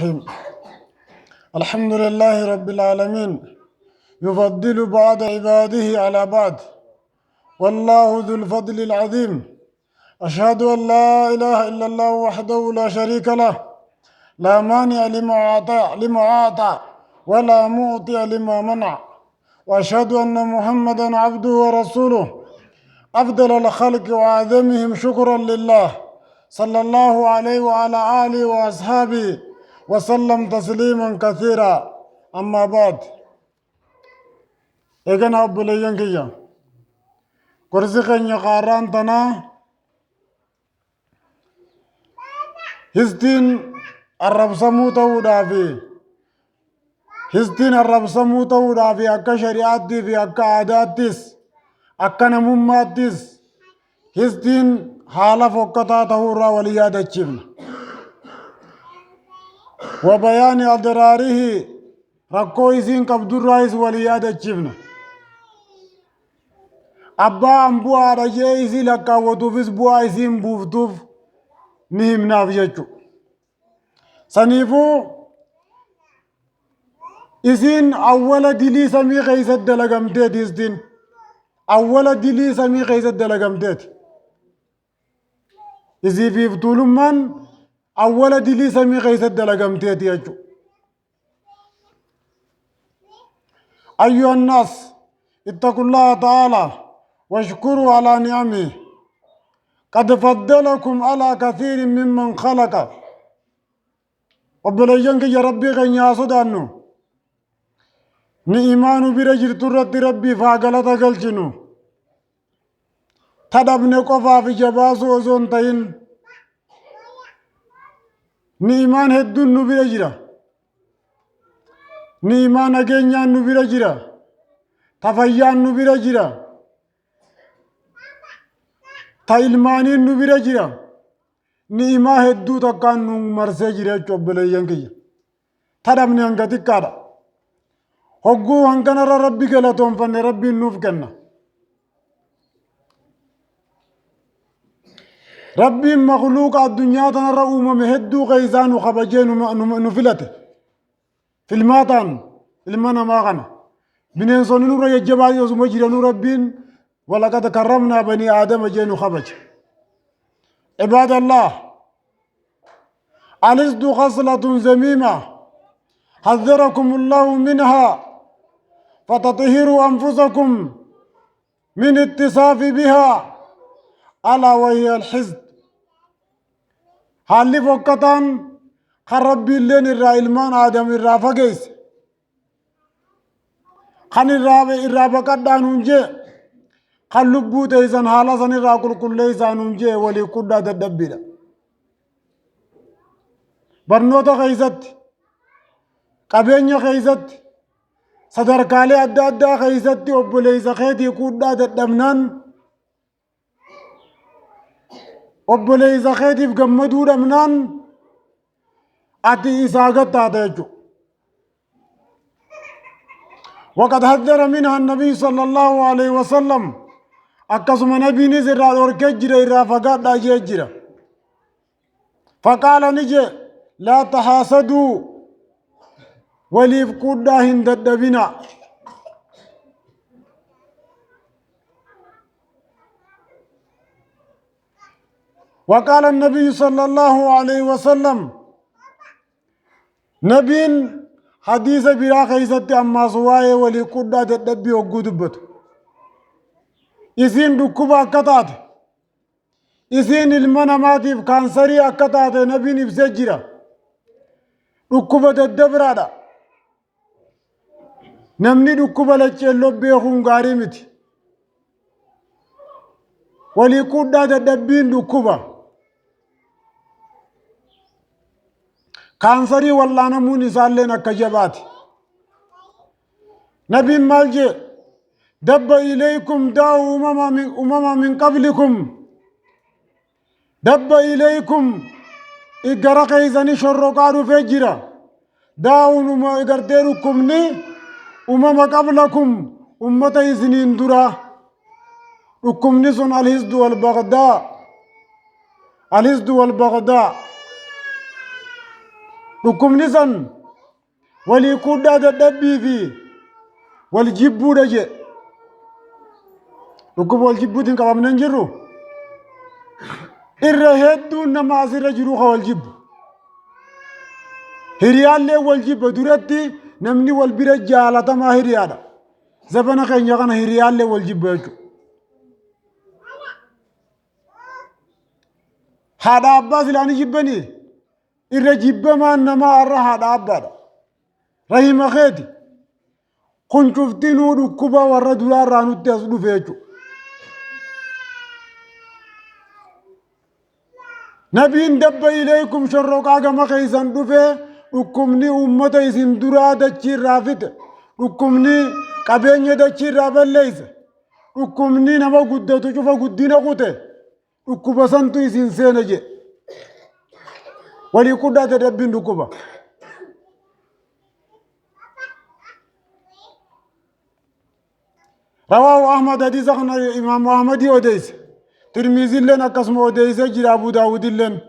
الرحيم. الحمد لله رب العالمين، يفضل بعض عباده على بعض، والله ذو الفضل العظيم. أشهد أن لا إله إلا الله وحده لا شريك له، لا مانع لما أعطى ولا معطي لما منع. وأشهد أن محمدا عبده ورسوله، أفضل الخلق وأعظمهم شكرا لله، صلى الله عليه وعلى آله وأصحابه وسلم تسليما كثيرا. أما بعد، إذن أبو لينكيا كرسيخن يقاران تنا هستين الرب سموته دافي، هستين الرب سموته دافي أكا شريعتي في أكا عاداتيس أكا نموماتيس هستين حالة فقطاته را وليادة جبن وبيان أضراره ركويسين كبدر رايس وليادة جبن أبا أمبوا رجيسي لكا وطوفيس بوا إسين بوفتوف نهم نافجتشو سنيفو إسين أول دلي سمي غيسد دلقمتت إسدين أول دلي سمي غيسد دلقمتت إذا في فتولمان أول دلي سمي غيسد دلقمتت يجو. أيها الناس اتقوا الله تعالى واشكروا على نعمه، قد فضلكم على كثير ممن خلق. وبلجنك يا ربي غنيا صدانو نئمان برجل ترد ربي فاقلت قلجنو تدبن قفا في جباسو وزون تين نئمان هدون نبرجرا نئمان أجنيان نبرجرا تفيان نبرجرا تايلمانين نبرجرا نئما هدو تقان مرسي جرا بلجنك تدبن انقتك كادا هقو هنكنا ربي قلتهم فن ربي نوف كنا ربي مخلوق الدنيا تنرى مهدو غيزان وخبجين نفلته في الماتان المنا ما غنى بنين صنين نور يجبال يوزم جيران ربين ولقد كرمنا بني آدم جين خبج. عباد الله، ألست خصلة ذميمة حذركم الله منها فتطهروا أنفسكم من اتصاف بها، ألا وهي الحزب. حالي فوقتان خرب اللين الرائلمان آدم الرافقيس خان الرابقات نونجي خان لبو تيزان حالا سن الراقل كل ليسان نونجي ولي قدى تدبير برنوتا خيزت قبينيا خيزت صدركالي أدى أدى خيزت وبليس خيتي قدى تدبنان وبليس خيتي بقمدو دمنان أتي إساقت تاتيجو. وقد حذر منها النبي صلى الله عليه وسلم أكسم نبي نزر وركجر إرافقات لا جيجر فقال نجي لا تحاسدوا وليف قدا هندد بنا. وقال النبي صلى الله عليه وسلم نبين حديث برا خيست أما سواي ولي قدا تدبي وقدبت إذن ركوبا كتات إذن المناماتي كانسري أكتات نبين بسجرة ركوبا تدبرادا نمني ركوبا لچلو بيخون غارمت ولي قدا تدبين ركوبا كانسري والله نموني سالين كجبات. نبي مالجي دب إليكم داء أمم من قبلكم دب إليكم إقرق إذن شرقار فجرة داء إقرديركم ني قبلكم أمة إذنين درا ركم نسون الهزد والبغداء dhukkubni san walii kudhaa dadhabbii fi wal jibbuudha je dhukkuba wal jibbuutiin qabamne hin jirru irra hedduun nama asirra jiru ka wal jibbu hiriyaallee wal jibba duratti namni wal bira jaalatamaa hiriyaadha zabana keenya kana hiriyaallee wal jibba jechuudha haadha abbaa silaanii jibbanii irra jibbamaan namaa irra haadha abbaadha rahima keeti kun cuftinuu dhukkuba warra duraarraa nutti as dhufe jechuudha nabiin dabba ilaykum shorroqaa gama keeysan dhufe dhukkubni ummata isin duraa dachiirraa fite dhukkubni qabeenya dachiirraa balleeyse dhukkubni nama guddatu cufa guddina qute dhukkuba santu isin seene je walii kudhaa dadhabbiin dhukkuba رواه أحمد حديث إمام أحمد أوديس ترمذي لنا قسم أوديس جرى أبو داود لنا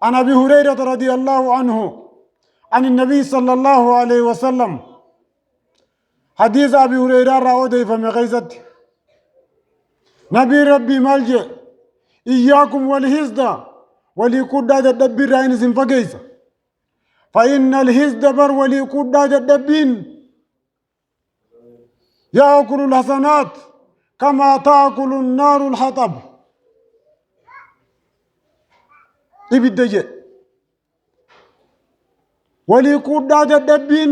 عن أبي هريرة رضي الله عنه عن النبي صلى الله عليه وسلم حديث أبي هريرة رأودي فمغيزت نبي ربي مالجئ إياكم والهزد وليكودا تدبير رأين سنفقيس فإن الهزد بر وليكودا تدبين يأكل الحسنات كما تأكل النار الحطب إبدجئ وليكودا تدبين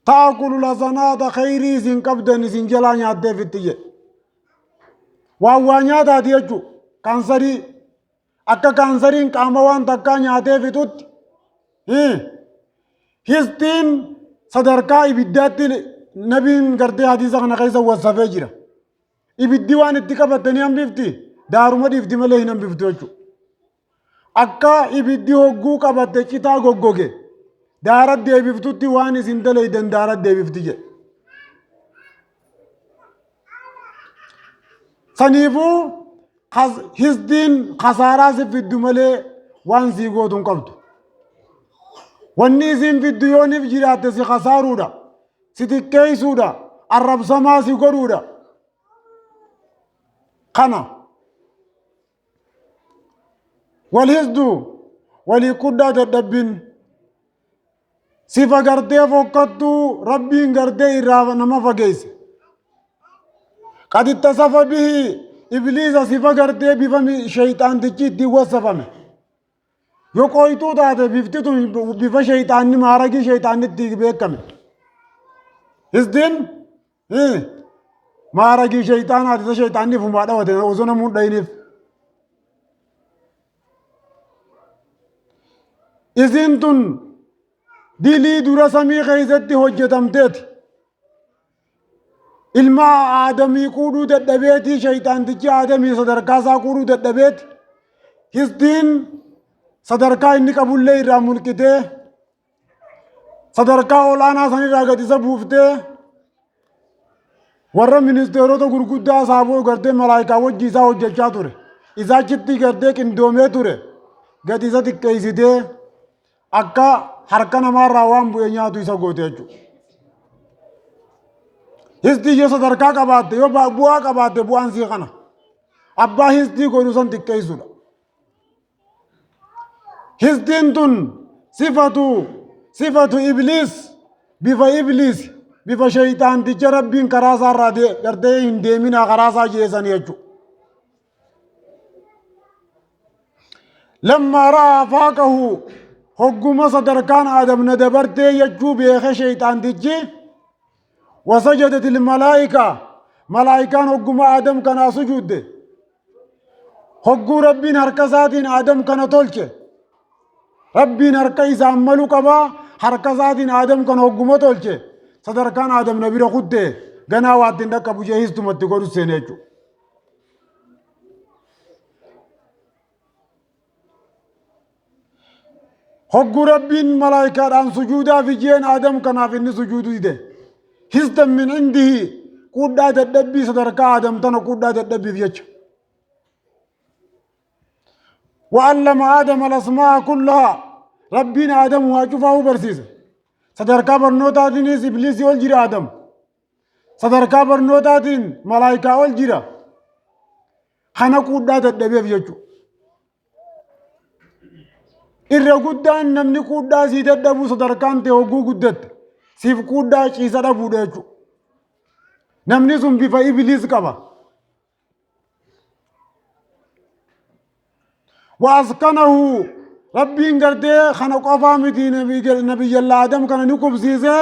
تأكل الحسنات خيري سن قبضن سن جلاني عدى في التجئ waawwaa taati jechuun kaansarii akka kaansariin qaama waan takkaa nyaatee fixutti histiin sadarkaa ibiddaatti nabiin gartee hadiisa kana keessa wasafee jira ibiddi waan itti qabatanii hambifti daaruma dhiifti malee hin hambiftu jechuudha akka ibiddi hogguu qabatte citaa goggoge daarat deebiftutti waan isin daleydan daarat deebifti jedhe saniifuu hisdiin khasaaraa si fiddu malee waan sii gootuun qabdu wanni isin fiddu yooniif jiraatte si khasaaruudha si xiqqeeysuudha arrabsamaa si godhuudha kana wal hisdu walii kudhaa dadhabbiin sifa gartee fokkattuu rabbiin gartee irraa nama fageeyse قد اتصف به إبليس صفة قرتي بفم شيطان تجي وصفمه يقويتو تاته بفتتو بف شيطان مارجي شيطان تيجي بيكم إذن مارجي شيطان هذا شيطان نفهم هذا وده وزنا مود دينف إذن تون دلي دراسمي خيزتي هجتم تيت ilma aadamii kuudhuu dadhabeeti shayxaantichi aadamii sadarkaasaa kuudhuu dadhabeeti hisdiin sadarkaa inni qabullee irraa mulqitee sadarkaa olaanaa sanirraa gad isa buuftee warra ministeerota gurguddaa saaboo gartee malaayikaa wajji isaa hojjechaa ture isaachitti gartee qindoomee ture gad isa xiqqeessitee akka harka namaarraa waan bu'e nyaatu isa goote jechuudha hisdii yoo sadarkaa qabaatte yoo bu'aa qabaatte bu'aan sii kana abbaa hisdii godhu san xiqqeessuudha hisdiin tun sifatu ibliis bifa shayxaanticha rabbiin karaa isaarraa gartee hin deeminaa karaa isaa jeesan jechuudha lammaa ra'aa faaqahu hogguma sadarkaan aadamna dabartee jechuu beeke shayxaantichi وسجدت الملائكة ملائكان هجوم آدم كان سجود هجو ربين هركزات آدم كان تولچه ربين هركز عملو كبا هركزات آدم كان هجوم تولچه صدر كان آدم نبي رخود غنا واتين دك ابو جهيز تمت غورو سينيچو هجو ربين ملائكة عن سجودا في جين آدم كان في سجود ده هزدا من عنده قد تدبي صدرك آدم تنا قد تدبي فيك وعلم آدم الأسماء كلها ربنا آدم واجفه برسيس صدركا برنوتاتين إبليس والجرا آدم صدركا برنوتاتين ملائكة والجرا خنا قودا تدبيف يجو irra guddaan namni quudhaa sii dadhabu sadarkaan ta'e hogguu guddatte siif quudhaa ciisa dhabuudha jechuudha. Namni sun bifa ibiliis qaba. Waaskanahu rabbiin gartee kana qofaa miti nabiyya Adam kana ni qubsiisee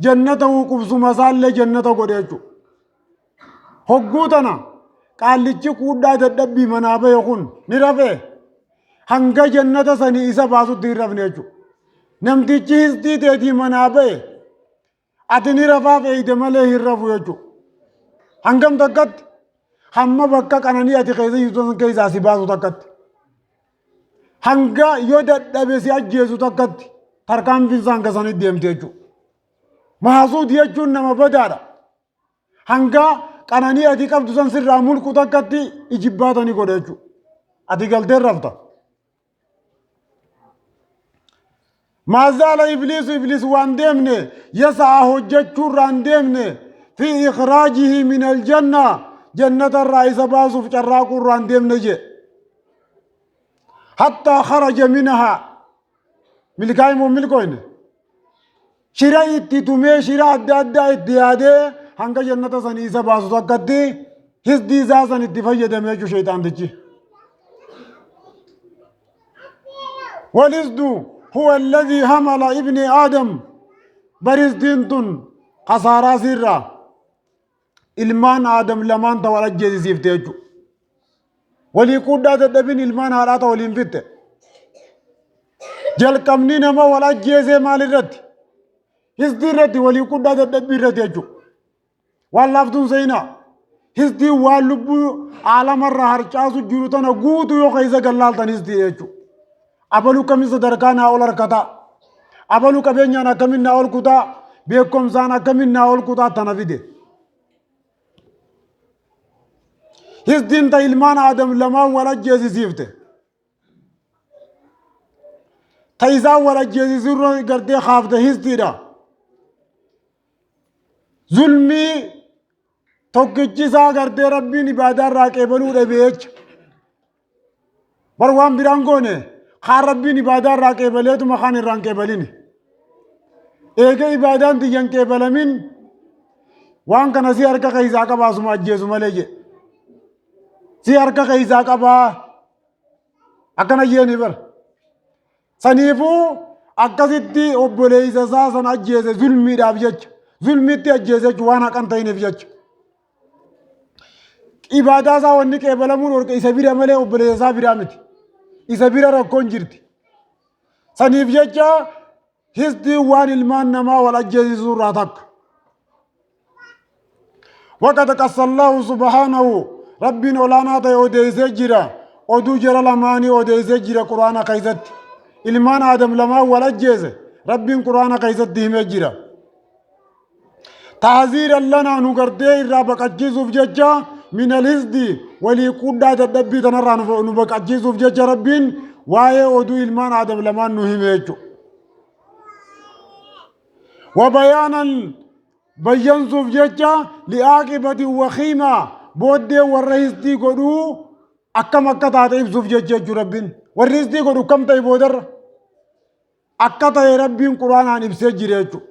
jannata qubsuma isaallee jannata godhe jechuudha. Hogguu tana qaallichi quudhaa dadhabbii manaa bahe kun ni rafee. hanga jannata sani isa baasutti hin rafne jechuudha. Namtichi histii teetii manaa ba'e ati ni rafaaf eeyde malee hin rafu jechuudha. Hangam takkatti hamma bakka qananii ati keessa yuusan keessaa si baasu takkatti. Hanga yoo dadhabe si ajjeesu takkatti tarkaanfiin isaan kasanii deemte jechuudha. Maasuud jechuun nama badaadha. Hanga qananii ati qabdu san sirraa mulqu takkatti ijibbaatanii godhe jechuudha. Ati galteen rafta. ما زال إبليس وان ديمني يسعى هجتشور ران ديمني في إخراجه من الجنة جنة الرئيس باسو في شراكو ران ديمني جي حتى خرج منها ملكاي مو ملكوين شراء اتتمي شراء الدادة اتيادة هنگا جنة سنيسا باسو تقدي هز دي زاسن اتفاية دميجو شيطان دي ولزدو هو الذي حمل ابن آدم برز دينتون خسارة سرة ilmaan aadam lamaan ta wal ajjeesisiifte jechuudha. Walii quddaa dadhabin ilmaan haadhaa waliin fitte. Jalqabni nama wal ajjeesee maalirratti? Histii irratti walii quddaa dadhabbii irratti jechuudha. Waan laaftuun seenaa. Histii waan lubbuu aalamarraa harcaasu jiru tana guutuu yoo keessa gallaaltan histii jechuudha. Abaluu kamiin sadarkaa naa ol harkataa. Abaluu qabeenyaan akkamiin naa ol kutaa. Beekumsaan akkamiin naa ol kutaa tana fide. Histiin ta ilmaan aadam lamaan wal ajjeesisiifte. Ta isaan wal ajjeesisirra gartee haafte histiidha. Zulmii tokkichi isaa gartee rabbiin ibaadaa irraa qeebaluu dhabe jecha. Bar waan biraan goone kaan rabbiin ibaadaa irraa qeebaleetuma kaan irraan qeebalini. Eega ibaadaan tiyyan qeebalamin waan kana si harka keessaa qabaasuma ajjeesu malee jedhe. Si harka keessaa qabaa akkana jeeni bar. Saniifuu akkasitti obboleessa isaa sana ajjeese zulmiidhaaf jecha. Zulmiitti ajjeese jechuun waan haqan ta'iniif jecha. Ibaadaa isaa wanni qeebalamuun orqa isa bira malee obboleessa isaa biraa miti. Isa bira rakkoon jirti. Saniif jecha histii waan ilmaan namaa wal ajjeesisuu irraa takka. Waqata qassallahu subhaanahu rabbiin olaanaa ta'e odeessee jira. Oduu jara lamaanii odeessee jira quraana keessatti. Ilmaan aadam lamaan wal ajjeese rabbiin quraana keessatti himee jira. Taaziiran lanaa nu gartee irraa baqachiisuuf jecha min alhisdi walii quddaa dadhabbii tanarraa nu baqachiisuuf jecha rabbiin waa'ee oduu ilmaan aadam lamaan nu hime jechuudha. Wabayaanan bayyansuuf jecha li'aaqibati wakiimaa booddee warra histii godhuu akkam akka taate ibsuuf jecha rabbiin. Warri histii godhu kam ta'e boodarra akka ta'e rabbiin quraanaan ibsee jira jechuudha.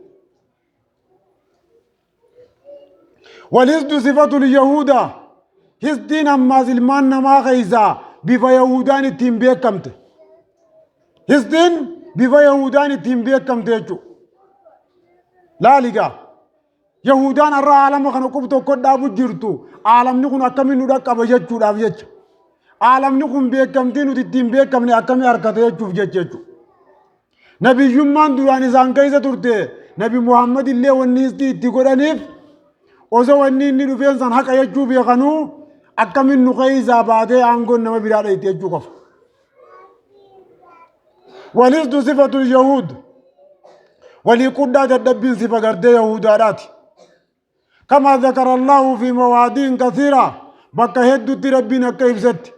والحسد صفة اليهود حسدين أما سلمان نما خيزا بفا يهودان التيم بيكمت حسدين بفا يهودان التيم بيكمت يجو لا لقا يهودان الرا عالم خانو كبتو قد أبو جرتو عالم نكون أكمل ندك أبجتشو دافجتش عالم نكون بيكمتين وتتيم بيكمني أكمل أركته يجو فجتشو نبي جمان دواني زانكايزة ترتي نبي محمد الله ونيستي تقولانيف Ozo wanni inni dhufeen san haqa jechuu beekanuu akkamiin nu keessaa baatee aangoon nama biraadha itti jechuu qofa. Walisdu sifatul Yahuud walii quddaa dadhabbiin sifa gardee Yahudaadhaati. Kama ذكر الله في مواضيع كثيرة bakka hedduutti rabbiin akka ibsetti.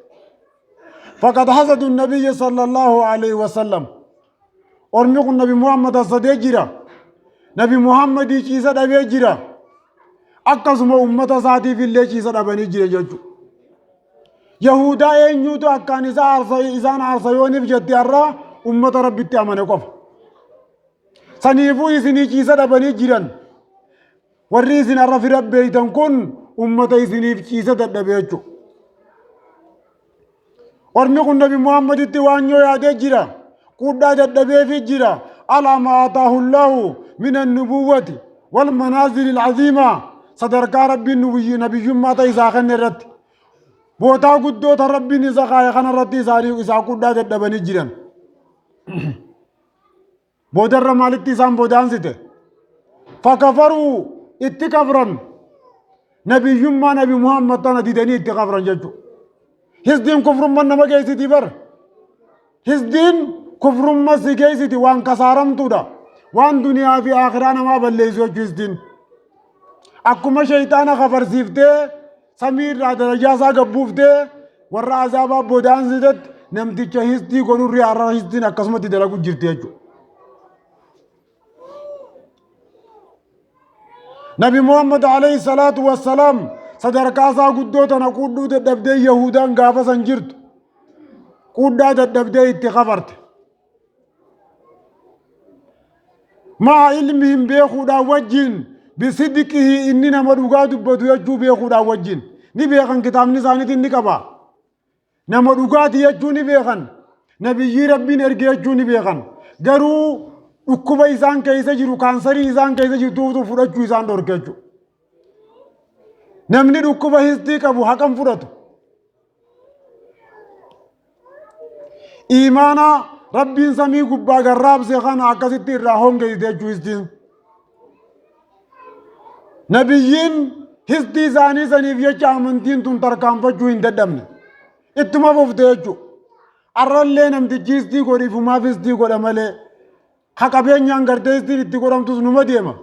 فقد حسدوا النبي صلى الله عليه وسلم ormi kun nabi muhammad sadee jira nabi muhammad ciisa dhabee jira akkasuma ummata isaatiif illee ciisa dhabanii jira jechuudha yahudaa eenyuutu akkaan isaan aarsayooniif jetti har'a ummata rabbitti amane qofa saniifuu isinii ciisa dhabanii jiran warri isin har'a fira beeytan kun ummata isiniif ciisa dadhabee jechuudha ormi kun nabi muhammaditti waanyoo yaadee jira qudhaa dadhabeefi jira alaa maa ataahu llaahu min annubuwwati walmanaazili alcaziima sadarkaa rabbiin nabiyyummaa ta'e isaa kenne irratti bootaa guddoota rabbiin isa kaa'e kana irratti isaa qudhaa dadhabanii jiran boodarra maalitti isaan boodaansite fakafaruu itti kafran nabiyyummaa nabi muhammad tana didanii itti kafran jechuudha hisdiin kufrumman nama geessiti bar hisdiin kufrumma si geessiti waan kasaaramtuudha waan duniyaa fi akhiraa namaa balleessu jechuu hisdiin akkuma shayxaana kafarsiiftee samii irraa darajaa isaa gabbuuftee warra azaabaa boodaansitetti namticha hisdii godhurri har'a hisdiin akkasumatti dalagu jirti jechuudha nabi muhammad alayhi salaatu wassalaam sadarkaa isaa guddoo tana qudhuu dadhabdee yahudaan gaafa san jirtu qudhaa dadhabdee itti kafarte maa ilmihim beekuudhaan wajjin bisidqihi inni nama dhugaa dubbatu jechuu beekuudhaan wajjin ni beekan kitaabni isaaniitiin ni qaba nama dhugaati jechuu ni beekan nabiyyii rabbiin erge jechuu ni beekan garuu dhukkuba isaan keessa jiru kaansarii isaan keessa jirtu fudhachuu isaan dhorke jechuudha namni dhukkuba hisdii qabu haqan fudhatu iimaana rabbiin samii gubbaa garraabse kana akkasitti irraa hongeessite jechuu hisdiin nabiyyiin hisdii isaanii saniif jecha amantiin tun tarkaanfachuu hin dadhabne ittuma fufte jechuudha arrallee namtichi hisdii godhiifumaaf hisdii godha malee ha qabeenyaan gartee hisdiin itti godhamtus numa deema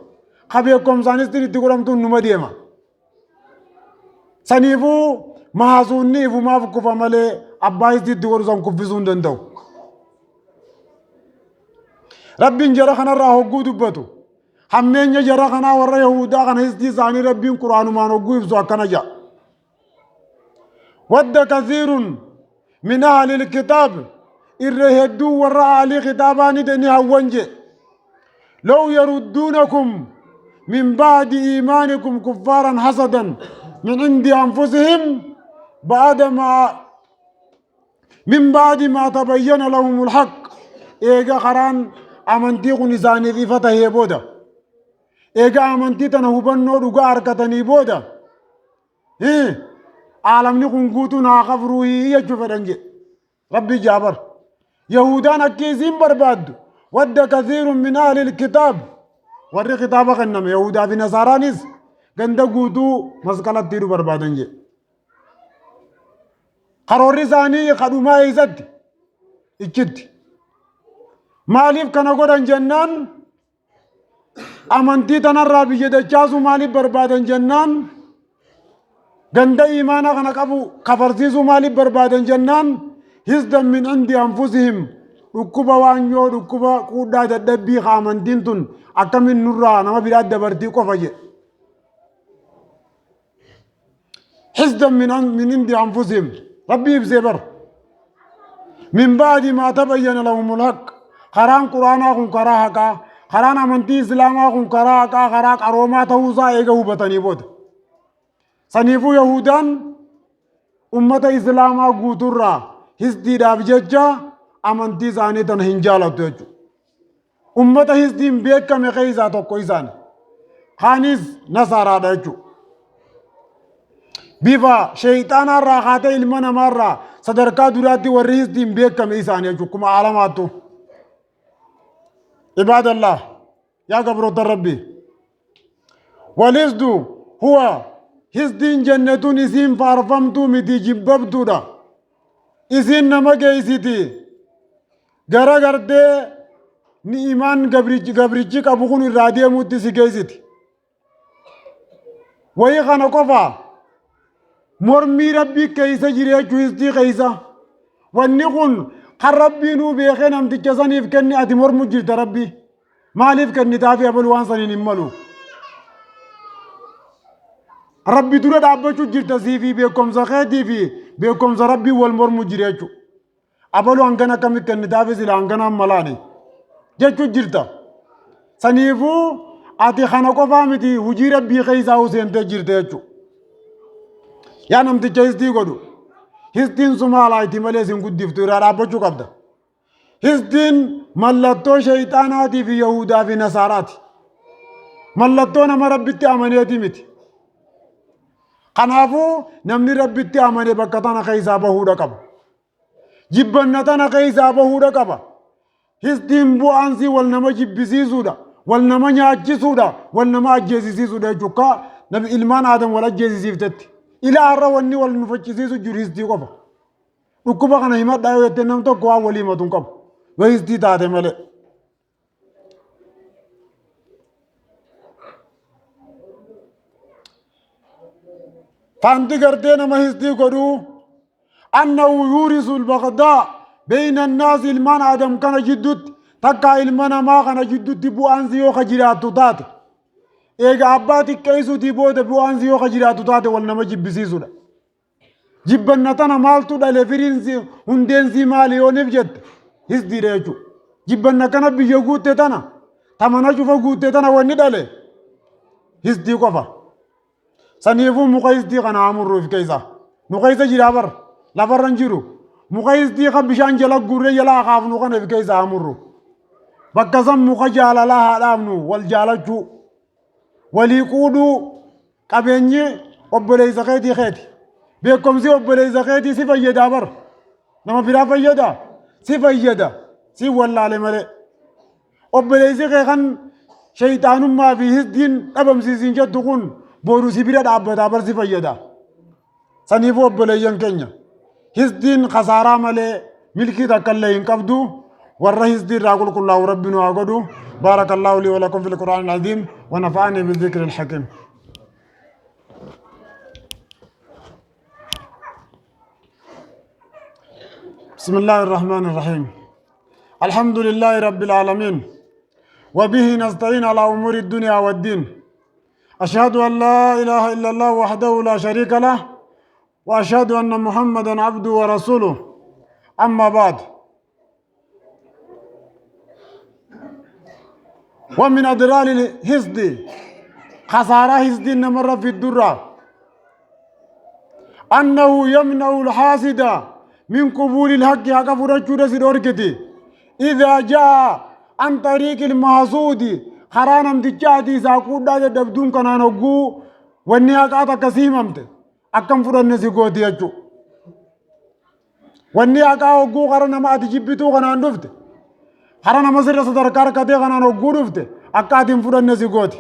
ha beekumsaan hisdiin itti godhamtus numa deema saniifuu mahaasuunni ifumaaf kufa malee abbaa hisdiitti godhu san kuffisuu hin danda'u rabbiin jara kanarraa hogguu dubbatu hammeenya jara kanaa warra yahudaa kana hisdii isaanii rabbiin quraanumaan hogguu ibsu akkana jedha wadda kathiirun min ahli ilkitaab irra hedduu warra aalii kitaabaa ni hawwan je law yarudduunakum min ba'di iimaanikum kuffaaran hasadan من عند أنفسهم من بعد ما تبين لهم الحق إيجا خران أمنتي نزاني في فتح بودا إيجا أمنتي تنهبنو رقا أركتني بودا عالم نكون قوتنا خفروه يجو فرنجي ربي جابر يهودان أكيزين برباد ود كثير من أهل الكتاب ورّي كتابك النم يهودا في نصارانيز ganda guutuu masqalatti hidhu barbaadan jedhe karoorri isaanii kadhumaa eeysatti ichitti maaliif kana godhan jennaan amantii tanarraa biyya dachaasu maaliif barbaadan jennaan ganda iimaana kana qabu kafarsiisu maaliif barbaadan jennaan hisdan min indi anfusihim dhukkuba waanyoo dhukkuba quudhaa dadhabbii amantiin tun akkamin nurraa nama biraa dabartii qofa jedhe حسدا من عند أنفسهم ربي بزبر من بعد ما تبين لهم الحق خران قرآنهم كراهكا خران أمنتي إسلامهم كراهكا خراك أروما توزا إيغا هبتني بود سنيفو يهودان أمة إسلاما قوتورا حسدي داب ججا أمنتي زاني تن هنجالة توجو أمة حسدين بيكا مخيزا توقو إسان خانيز نصارا دجو بيفا شيطانا راحات علمنا مرة صدركا دراتي ورئيس دين بيكم إيسان يجوكم علاماتو عباد الله يا قبر ربي والإسدو هو هز دين جنة إسين فارفمتو متي جببتو دا إسين نمك إسيتي غرا غرده ni iman gabrichi qabu kun irraa deemuutti si geessiti wayii kana qofa mormii rabbii keeysa jireechuu histii keeysa wanni kun kan rabbii nuu beekee namticha saniif kenni ati mormu jirta rabbii maaliif kennitaafi abalu waan saniin hin malu rabbi dura dhaabbachuu jirta siifi beekumsa keetii fi beekumsa rabbii wal mormu jira jechuudha abalu hangana akkamitti kennitaafi sila hanganaan malaani jechuu jirta saniifuu ati kana qofaa miti hujii rabbii keessaa useentee jirta jechuudha yaa namticha histii godhu histiin sumaalaa itti malee sin guddiftu irraa dhaabbachuu qabda histiin mallattoo shayxaanaatii fi yahudaa fi nasaaraati mallattoo nama rabbitti amaneeti miti kanaafuu namni rabbitti amane bakka tana keessaa bahuudha qaba jibbanna tana keessaa bahuudha qaba histiin bu'aansii wal nama jibbisiisuudha wal nama nyaachisuudha wal nama ajjeesisiisuudha jechuudha nabi ilmaan aadam wal ajjeesisiiftetti ila har'a wanni wal nufachiisiisu jiru histii qofa dhukkuba kana himadhaa yoo jettee nam tokko waan walii himatu hin qabu yoo histii taate malee فانت قرتين ما هستيقروا أنه يورث البغضاء بين الناس المان آدم كان جدد تكا المنا ما كان جدد تبو أنزي وخجرات تات إيجا أباتي كيسو تبو تبو أنزي وخجرات تات والنما جبسيسو دا جبنا تنا مالتو دا لفرينسي هندينسي مالي ونفجد هستي ريجو جبنا كان بيجوت تنا تمنا شوفا قوت تنا وندالي هستي قفا saniifuu muka histii kana amurruuf keessa muka isa jiraabar lafarran jiru muka histii kan bishaan jala gurree jala akaafnu kana of keessa amurru bakka san muka jaalalaa haadhaafnu wal jaalachuu walii quudhuu qabeenyi obboleessa keetii keeti beekumsi obboleessa keetii si fayyadaa bar nama biraa fayyada si fayyada si wallaale malee obboleessi kee kan shayxaanummaa fi histiin dhabamsiisiin jettu kun boru sibira dhaabbata barsi fayyada saniif obboleeyyan keenya hisdiin khasaaraa malee milkii takkallee hin qabdu warra hisdii irraa qulqullaa'u rabbiin haa godhu baarakallaahu lii wa lakum fil qur'aanil aziim wa nafa'anii bizikri alhakiim بسم الله الرحمن الرحيم الحمد لله رب العالمين وبه نستعين على أمور الدنيا والدين أشهد أن لا إله إلا الله وحده لا شريك له وأشهد أن محمدا عبده ورسوله أما بعد ومن أضرار الحسد خسارة حسد نمر في الدرة أنه يمنع الحاسد من قبول الحق حق فرجو رسل أركتي إذا جاء عن طريق المحسود خرانم تجاتي ساقود دا دبدون كنان وقو واني اقاتا كسيممت اكم فرن سيقوتي اجو واني اقا وقو خرانا ما تجبتو كنان دفت خرانا مصر صدر كاركتي كنان وقو دفت اقاتم فرن سيقوتي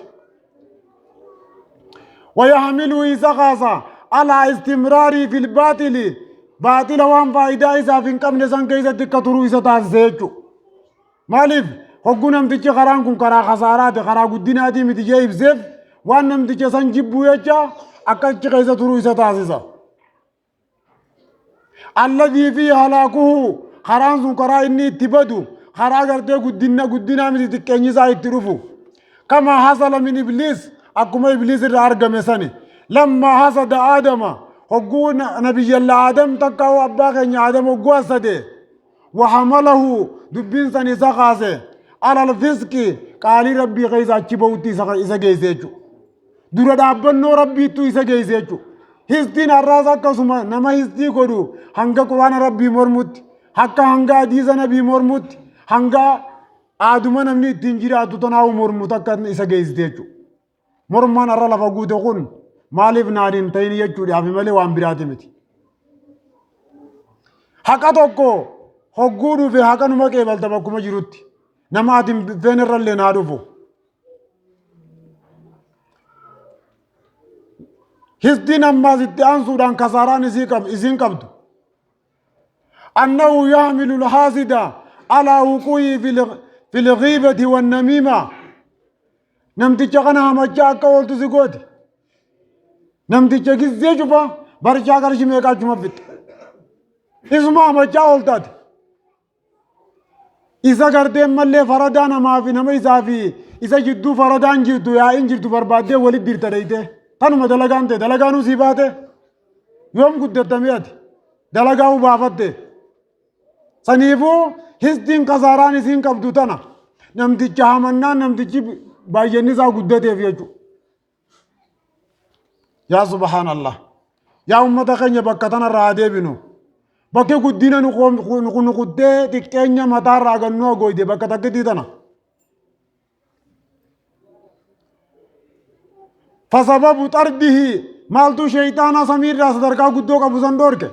ويحملوا إساقاسا على استمراري في الباطل باطل وان فايدا إسا فين كم نسان كيسا تكترو إسا تاسيجو مالف هقول نمتيجي خران كن كرا خسارات خرا قدنا دي متيجي بزيف وان نمتيجي سنجيب بويجا أكاد كيسا ترو إسا تاسيسا الذي فيه هلاكه خران سن كرا إني تبدو خرا قرتي قدنا متيجي سا يترفو كما حصل من إبليس أكما إبليس الرارق مساني لما حصد آدم هقول نبي الله آدم تكاو أباك آدم وقوة سده وحمله دبين سني سخاسه على الفسق قال ربي غيظ أجبوتي إسا جيسيجو دورا دابنو ربي تو إسا جيسيجو هستين الرازا كسما نما هستي كدو هنگا قرآن ربي مرموت حقا هنگا حديث نبي مرموت هنگا آدم نمني تنجير آدوتناو مرموت أكاد إسا جيسيجو مرمان أرى لفقود قن مالف نارين تيني يجو دي مالي وان براتي متي حقا توقو هقودو في حقا نمك إبال تبقو مجروتي nama atin feenirrallee naa dhufu hisdiin ammaas itti aansuudhaan kasaaraan isiin qabdu annahu yahmilu lhaasida alaa wuquu'i fi lghiibati wannamiima namticha kana hamachaa akka ooltu si gooti namticha gizzee cufa barchaa qarshi meeqaachuma fixe isuma hamachaa ooltaati إذا قردين ملي فردان ما في نما إضافي إذا جدو فردان جدو يا إن جدو بربادة ولد دير تريته تانو ما دلقان ده دلقانو سيباته يوم قد تميت دلقاو بافته سنيفو هزدين قزاران سين قبضو تنا نمتي جهامنا نمتي بايجني سا قد تفيجو يا سبحان الله يا أمة خنيا بكتنا رادي بنو bakke guddina nu quddee xiqqeenya mataarraa gannoo goyde bakka takkitii tana fasababu xardihi maaltu sheyxaana samiirraa sadarkaa guddoo qabu san dhoorke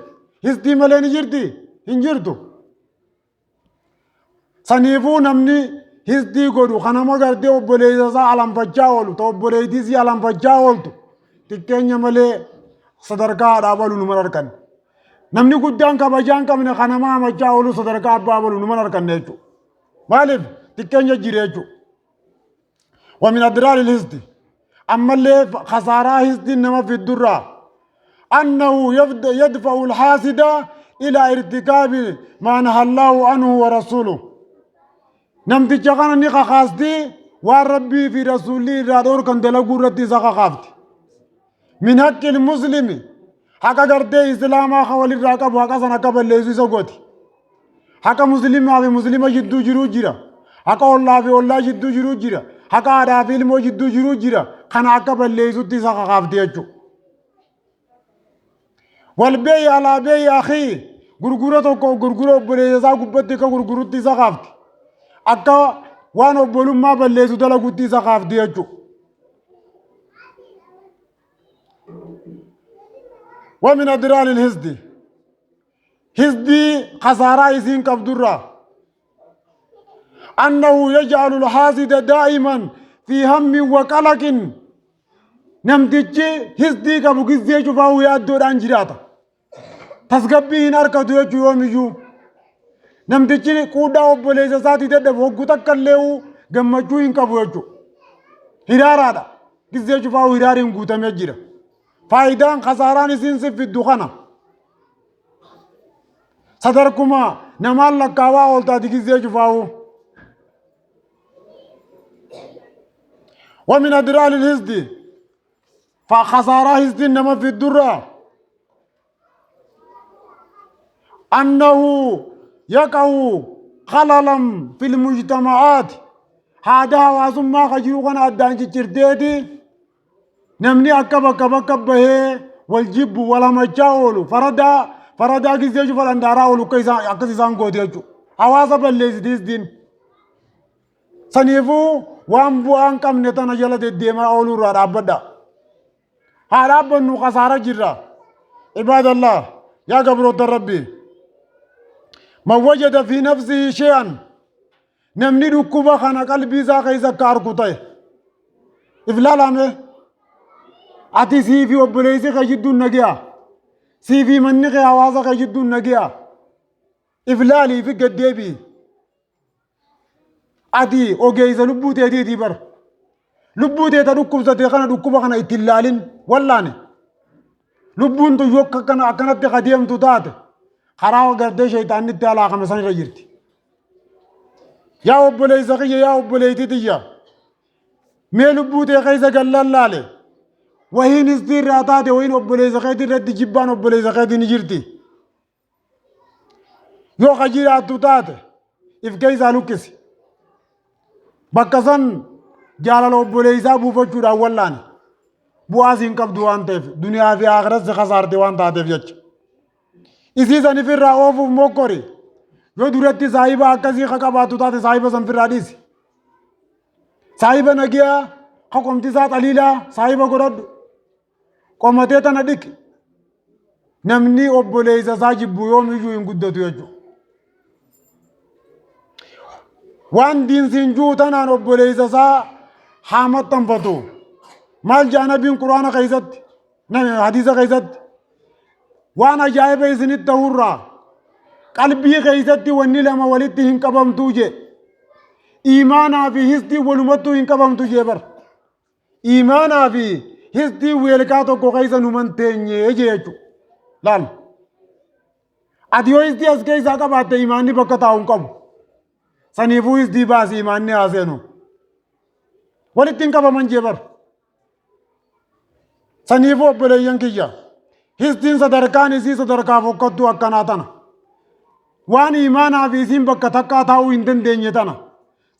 histii malee ni jirti hin jirtu saniifuu namni histii godhu kanama gartee obboleessa isaa alanfachaa oolu ta obboleettii isii alanfachaa ooltu xiqqeenya malee sadarkaa dhaabalu numan arkan namni guddaan kabajaan qabne kanama amachaa oolu sadarkaa abbaa balu numan arkanne jechu maaliif xiqqeenya jire jechu ومن أضرار الحسد أما اللي خسارة حسد إنما في الدرة أنه يدفع الحاسد إلى ارتكاب ما نهى الله عنه ورسوله نمت جانا نيقا خاصدي والربي في رسوله رادور كان دلقوا ردي ساقا خافت من حق المسلم حقا قرده إسلام خوالي راقب حقا سنقب الليزو سوقوتي حقا مسلم في مسلم جدو جرو جرا حقا الله في الله جدو جرو جرا حقا عدا في المو جدو جرو جرا خانا عقب الليزو تساقا خافت يجو والبي على بي أخي غرغورة توكو غرغورة بليزا قبتي كغرغورة تساقا خافت أكا وانو بولو ما بليزو دلقو تساقا خافت يجو ومن أضرار الحسد حسدي خسارة يسين كبدرة أنه يجعل الحاسد دائما في هم وقلق نمتجي حسدي كبوكيزي شفاو يأدو الأنجراتا تسقبين أركضو يجو يوم يجو نمتجي قودا وبوليزا ساتي تدب وقو تكاليو غمجو ينكبو يجو هرارا كيزي شفاو هرارين قوتا مجيرا فايدان خساران سنسف في الدخانة صدركما نمال لكاوا أولتا تكيزي شفاو ومن أضرار الحسد فخسارة حسد إنما في الدرة أنه يقع خللا في المجتمعات هذا واسم ما خجروغنا أدان جرديدي نمني أكبا به والجب ولا مجاول فردا كيزيجو فلاندارا ولو كيسا أكسي سانغو ديجو حواسا بالليز ديس دين سنيفو وامبو أنكم نتانا جلد الديما أولو راد أبدا هذا بنو خسارة جرا عباد الله يا قبرو ربي ما وجد في نفسه شيئا نمني ركوبا خانا قلبي سا كيسا كاركوتاي إفلالامي أتي سيفي وبليسي خجدو نجيا سيفي مني خي آوازا خجدو نجيا إفلالي في قديبي أتي أوجيزا لبو تيدي تيبر لبو تيتا ركوب ستيخانا ركوبا خانا اتلالين واللاني لبو انتو يوكا كان أكنت قديم تتات خراو قردي شيطان نتي على خمسان رجرتي يا وبليسا خي يا وبليتي تيجا مي لبو تيخيزا قلال وهي نزدير راتاتي وين وبليزا خيتي رد جبان وبليزا خيتي نجرتي يو خجيرات تاتي إفكيزا لوكسي بكسن جالال وبليزا بوفجورا واللان بوازين كبدو وانتف دنيا في آخرت خسارتي وانتاتف يج إسي سنفر راوفو موكوري يو دورتي صاحبا أكسي خكباتو تاتي صاحبا سنفر راديسي صاحبا نجيا حكمتي سات عليلا صاحبا قرد قومتي تندك نمني أبوليزا ساجب يوم يجو ينقدتو يجو وان دين سنجو تنان أبوليزا سا حامد تنفتو مال جانبين قرآن خيزت نمي حديث خيزت وانا جايب إذن التهورا قلبي خيزت واني لما ولدت هنكبم توجي إيمانا في هستي ولمتو هنكبم توجي بر إيمانا في هستي ويلكاتو كوكايزا نمانتيني يجيجو لال أديو هستي أسكي ساكا بات إيماني بكتاون كم سنيفويس دي باس إيماني آسينو ولتين كبا من جبر سنيفو بليان كيجا هستين صدركان إسي صدركا فوقتو أكناتنا وان إيمانا في سين بكا تكا تاو إندن دينيتنا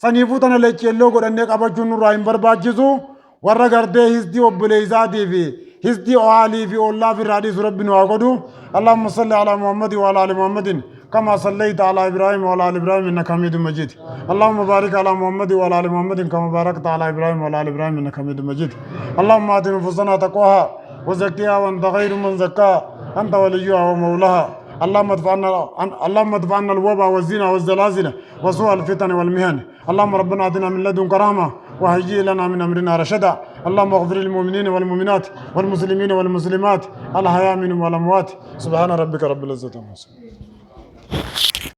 سنيفو تنا لچيلو قرنك أبا جنو رايم برباجزو ورّا غردي هستي وبليزاتي في هستي أوالي في الله في راديس ربنا وقدو اللهم صل على محمد وعلى آل محمد كما صليت على إبراهيم وعلى آل إبراهيم إنك حميد مجيد اللهم بارك على محمد وعلى آل محمد كما باركت على إبراهيم وعلى آل إبراهيم إنك حميد مجيد اللهم آت نفوسنا تقواها وزكيها وأنت خير من زكاها أنت وليها ومولاها اللهم ادفع عنا الوباء والزنا والزلازل وسوء الفتن والمهن اللهم ربنا آتنا من لدنك رحمة وهيئ لنا من أمرنا رشدا اللهم اغفر للمؤمنين والمؤمنات والمسلمين والمسلمات الأحياء منهم والأموات سبحان ربك رب العزة عما يصفون